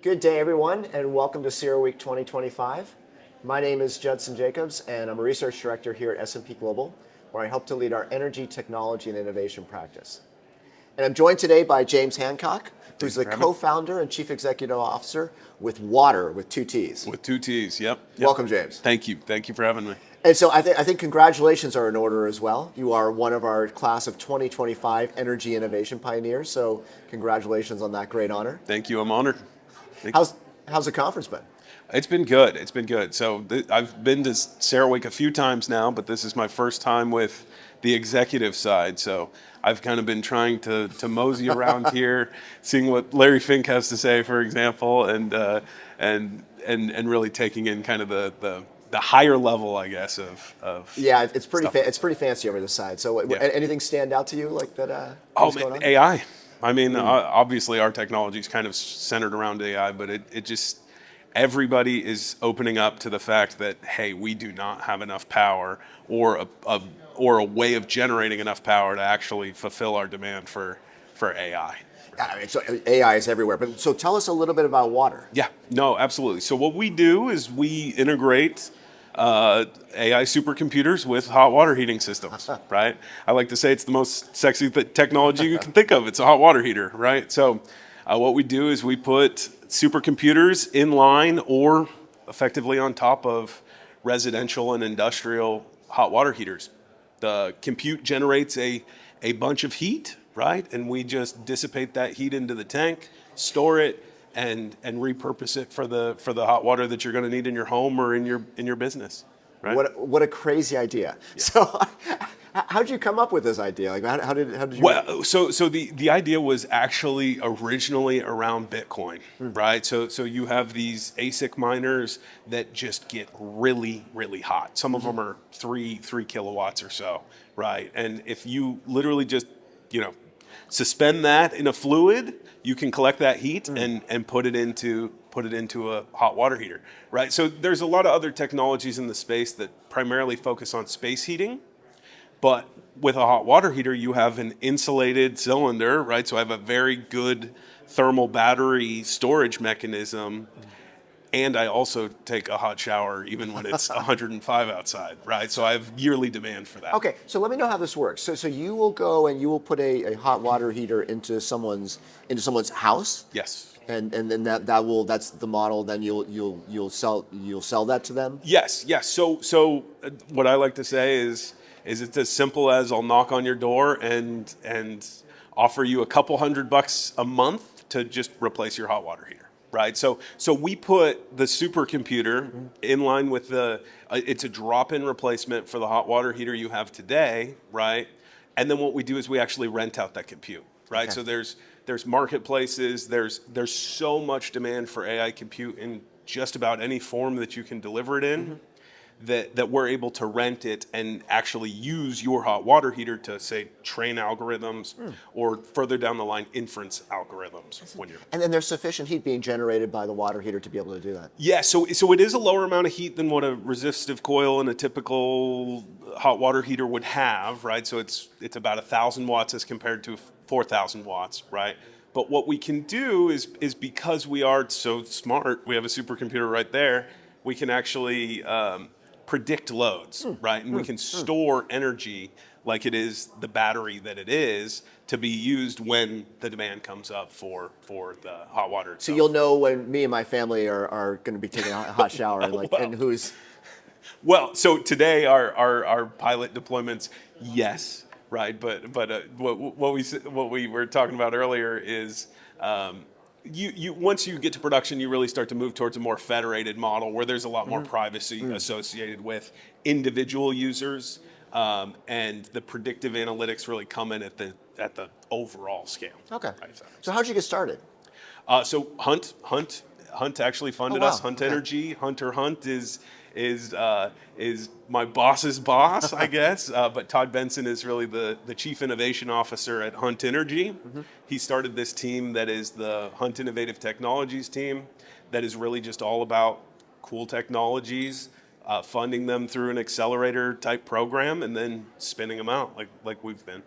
Good day, everyone, and welcome to CERAWeek 2025. My name is Judson Jacobs, and I'm a research director here at S&P Global, where I help to lead our energy, technology, and innovation practice. And I'm joined today by James Hancock, who's the co-founder and chief executive officer with WATTER, with two T's. With two T's, yep. Welcome, James. Thank you. Thank you for having me. And so I think congratulations are in order as well. You are one of our class of 2025 energy innovation pioneers, so congratulations on that great honor. Thank you. I'm honored. How's the conference been? It's been good. It's been good. So I've been to CERAWeek a few times now, but this is my first time with the executive side. So I've kind of been trying to mosey around here, seeing what Larry Fink has to say, for example, and really taking in kind of the higher level, I guess, of yeah, it's pretty fancy over the side. So anything stand out to you like that? Going on? AI. I mean, obviously our technology is kind of centered around AI, but it just, everybody is opening up to the fact that, hey, we do not have enough power or a way of generating enough power to actually fulfill our demand for AI. I mean, so AI is everywhere. But so tell us a little bit about WATTER. Yeah, no, absolutely. So what we do is we integrate AI supercomputers with hot water heating systems, right? I like to say it's the most sexy technology you can think of. It's a hot water heater, right? So what we do is we put supercomputers in line or effectively on top of residential and industrial hot water heaters. The compute generates a bunch of heat, right? And we just dissipate that heat into the tank, store it, and repurpose it for the hot water that you're going to need in your home or in your business. Right? What a crazy idea! Yeah. So, how did you come up with this idea? Like, how did you? Well, so the idea was actually originally around Bitcoin, right? So you have these ASIC miners that just get really hot. Some of them are three kilowatts or so, right? And if you literally just suspend that in a fluid, you can collect that heat and put it into a hot water heater, right? So there's a lot of other technologies in the space that primarily focus on space heating, but with a hot water heater, you have an insulated cylinder, right? So I have a very good thermal battery storage mechanism. And I also take a hot shower even when it's 105 outside, right? So I have yearly demand for that. Okay, so let me know how this works. So you will go and you will put a hot water heater into someone's house. Yes. And then that's the model. Then you'll sell that to them. Yes. So what I like to say is it's as simple as I'll knock on your door and offer you a couple $100 a month to just replace your hot water heater. Right, so we put the supercomputer in line with it's a drop-in replacement for the hot water heater you have today, right? And then what we do is we actually rent out that compute, right? Okay. So there's marketplaces, there's so much demand for AI compute in just about any form that you can deliver it in. That we're able to rent it and actually use your hot water heater to, say, train algorithms or further down the line, inference algorithms. And then there's sufficient heat being generated by the water heater to be able to do that. Yeah, so it is a lower amount of heat than what a resistive coil in a typical hot water heater would have, right? So it's about 1,000 watts as compared to 4,000 watts, right? But what we can do is because we are so smart, we have a supercomputer right there, we can actually predict loads, right? And we can store energy like it is the battery that it is to be used when the demand comes up for the hot water itself. So you'll know when me and my family are going to be taking a hot shower and who's... Well, so today our pilot deployments, yes, right? But what we were talking about earlier is... You once you get to production, you really start to move towards a more federated model where there's a lot more privacy associated with individual users, and the predictive analytics really come in at the overall scale. Okay. Right, so how'd you get started? So Hunt actually funded us. Hunt Energy. Hunter Hunt is my boss's boss, I guess. But Todd Benson is really the chief innovation officer at Hunt Energy. He started this team that is the Hunt Innovative Technologies team that is really just all about cool technologies, funding them through an accelerator type program, and then spinning them out like we've been.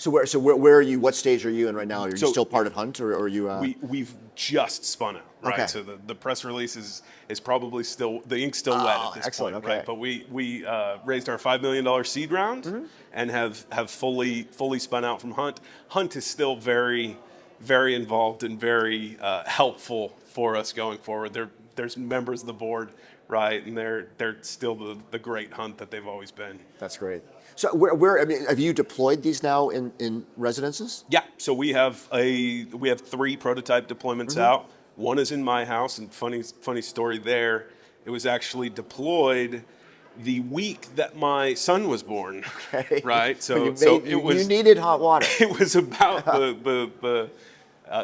Where are you? What stage are you in right now? Are you So still part of Hunt, or are you? we've just spun out, right? Okay. So the press release is probably still, the ink's still wet at this excellent, point, okay. right? But we raised our $5 million seed round and have fully spun out from Hunt. Hunt is still very, very involved and very helpful for us going forward. There's members of the board, right, and they're still the great Hunt that they've always been. That's great. So where I mean, have you deployed these now in residences? Yeah, so we have 3 prototype deployments out. One is in my house, and funny story there. It was actually deployed the week that my son was born. Okay. Right. So you needed hot water. It was about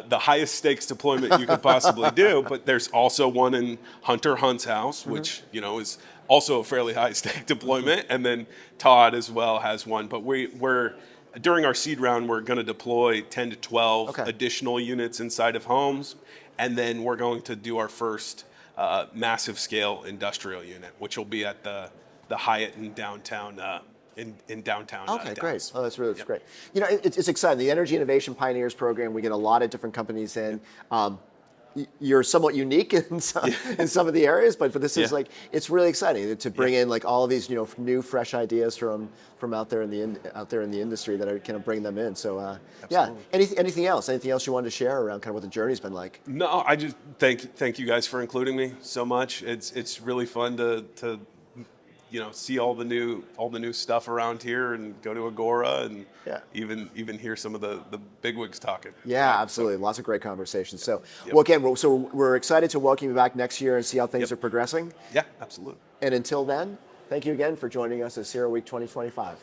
the highest stakes deployment you could possibly do. But there's also one in Hunter Hunt's house, which is also a fairly high stake deployment, and then Todd as well has one. But we're during our seed round, we're going to deploy 10 to 12 additional units inside of homes, and then we're going to do our first massive scale industrial unit, which will be at the Hyatt in downtown. In downtown. Okay, great. Dallas. Oh, that's great. It's exciting. The Energy Innovation Pioneers program, we get a lot of different companies in. You're somewhat unique in some of the areas, but this is it's really exciting to bring in like all of these new fresh ideas from out there in the industry that are kind of bring them in. So anything else you wanted to share around kind of what the journey's been like? No, I just thank you guys for including me so much. It's really fun to see all the new stuff around here and go to Agora and even hear some of the bigwigs talking. Yeah, absolutely. Lots of great conversations. So, well, again, we're excited to welcome you back next year and see how things are progressing. Yeah, absolutely. And until then, thank you again for joining us at CERAWeek 2025.